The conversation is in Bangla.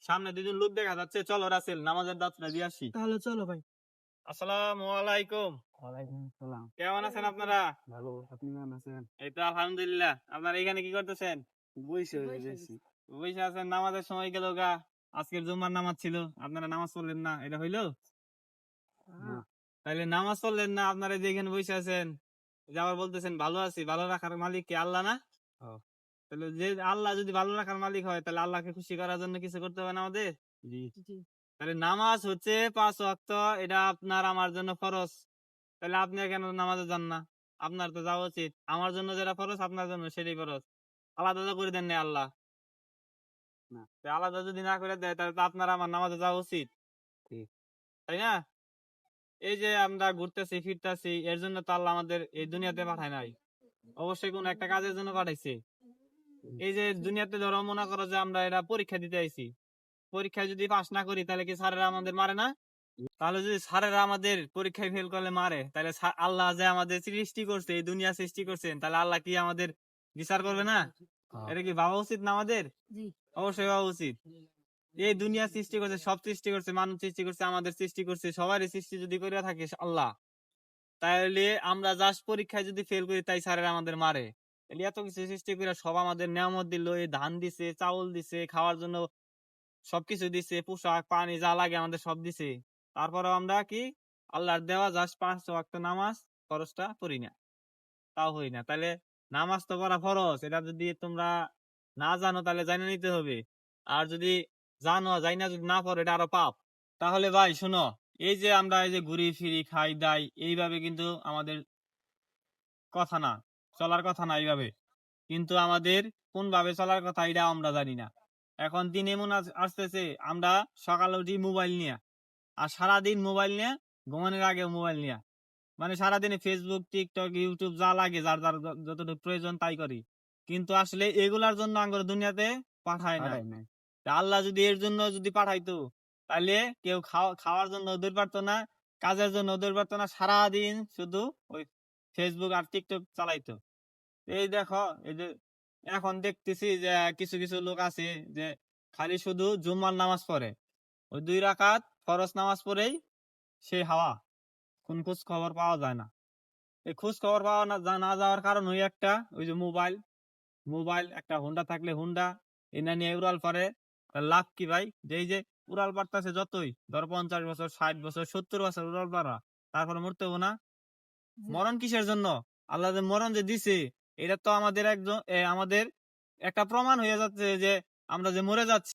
সামনে দুজন লোক দেখা যাচ্ছে, চলো রাসেল নামাজের দাঁতটা দিয়ে আসি। তাহলে চলো ভাই। আসসালামু আলাইকুম। ওয়ালাইকুম আসসালাম। কেমন আছেন আপনারা? ভালো, আপনি কেমন আছেন? এই তো আলহামদুলিল্লাহ। আপনারা এখানে কি করতেছেন? বইসে রয়েছি। বসে আছেন, নামাজের সময় গেল গা। আজকের জুম্মার নামাজ ছিল, আপনারা নামাজ পড়লেন না, এটা হইলো? না, তাইলে নামাজ পড়লেন না, আপনারা যে এখানে বসে আছেন, যে আবার বলতেছেন ভালো আছি, ভালো রাখার মালিক কে? আল্লাহ না? ও, তাহলে যে আল্লাহ যদি ভালো রাখার মালিক হয়, তাহলে আল্লাহকে খুশি করার জন্য কিছু করতে হবে না আমাদের? জি। তাহলে নামাজ হচ্ছে 5 ওয়াক্ত, এটা আপনার আমার জন্য ফরজ। তাহলে আপনি কেন নামাজে যান না? আপনার তো যাওয়া উচিত। আমার জন্য যেটা ফরজ, আপনার জন্য সেটাই ফরজ। আলাদা তো করে দেন না আল্লাহ। না, তো আলাদা যদি না করে দেয়, তাহলে তো আপনার আমার নামাজে যাওয়া উচিত, ঠিক। তাই না? এই যে আমরা ঘুরতেছি ফিরতেছি, এর জন্য তো আল্লাহ আমাদের এই দুনিয়াতে পাঠায় নাই, অবশ্যই কোন একটা কাজের জন্য পাঠাইছে। এই যে দুনিয়াতে ধরো মনে করো যে আমরা এটা পরীক্ষা দিতে আইছি, পরীক্ষায় যদি পাস না করি, তাহলে কি স্যারেরা আমাদের মারে না? তাহলে যদি স্যারেরা আমাদের পরীক্ষায় ফেল করলে মারে, তাহলে আল্লাহ যে আমাদের সৃষ্টি করছে, এই দুনিয়া সৃষ্টি করছেন, তাহলে আল্লাহ কি আমাদের বিচার করবে না? হ্যাঁ, এটা কি ভাবা উচিত না আমাদের? জি। অবশ্যই ভাবা উচিত। এই দুনিয়া সৃষ্টি করছে, সব সৃষ্টি করছে, মানুষ সৃষ্টি করছে, আমাদের সৃষ্টি করছে, সবারই সৃষ্টি যদি করে থাকে আল্লাহ, তাহলে আমরা জাস্ট পরীক্ষায় যদি ফেল করি, তাই স্যারেরা আমাদের মারে? তাহলে এত কিছু সৃষ্টি করে সব আমাদের নিয়ামত দিল, এই ধান দিছে, চাউল দিছে, খাওয়ার জন্য সবকিছু দিছে, পোশাক পানি যা লাগে আমাদের সব দিছে। তারপরেও আমরা কি আল্লাহর দেওয়া জাস্ট 5 ওয়াক্ত নামাজ ফরজটা পড়ি না, তাও হই না। তাহলে নামাজ তো পড়া ফরজ, এটা যদি তোমরা না জানো তাহলে জানে নিতে হবে। আর যদি জানো, যাই না, যদি না পড়ো, এটা আরো পাপ। তাহলে ভাই শুনো, এই যে আমরা এই যে ঘুরি ফিরি খাই দাই, এইভাবে কিন্তু আমাদের কথা না, চলার কথা না এইভাবে। কিন্তু আমাদের কোন ভাবে চলার কথা এটা আমরা জানি না। এখন দিন এমন আসতেছে, আমরা সকালে উঠি মোবাইল নিয়ে, আর সারাদিন মোবাইল নিয়ে, ঘুমানোর আগে মোবাইল নিয়ে, মানে সারাদিনে ফেসবুক টিকটক ইউটিউব যা লাগে, যার যার যতটুকু প্রয়োজন তাই করি। কিন্তু আসলে এগুলার জন্য আঙ্গর দুনিয়াতে পাঠায় না। পাঠাই নাই। তা আল্লাহ যদি এর জন্য যদি পাঠাইতো, তাহলে কেউ খাওয়ার জন্য দৌড় পারতো না, কাজের জন্য দৌড় পারতো না, সারাদিন শুধু ওই ফেসবুক আর টিকটক চালাইতো। এই দেখো, এই যে এখন দেখতেছি যে কিছু কিছু লোক আছে যে খালি শুধু জুম্মার নামাজ পড়ে, ওই 2 রাকাত ফরজ নামাজ পড়েই সেই হাওয়া, কোন খোঁজ খবর পাওয়া যায় না। এই খোঁজ খবর পাওয়া না যাওয়ার কারণ ওই একটা, ওই যে মোবাইল। মোবাইল একটা হুন্ডা থাকলে হুন্ডা এনা নিয়ে উড়াল পারে। তার লাভ কি ভাই? যে এই যে উড়াল পারতাছে যতই, ধর 50 বছর 60 বছর 70 বছর উড়াল পারা, তারপরে মরতে হবো না? মরণ কিসের জন্য? আল্লাহ যে মরণ যে দিছে, এটা তো আমাদের একজন আমাদের একটা প্রমাণ হয়ে যাচ্ছে যে আমরা যে মরে যাচ্ছি,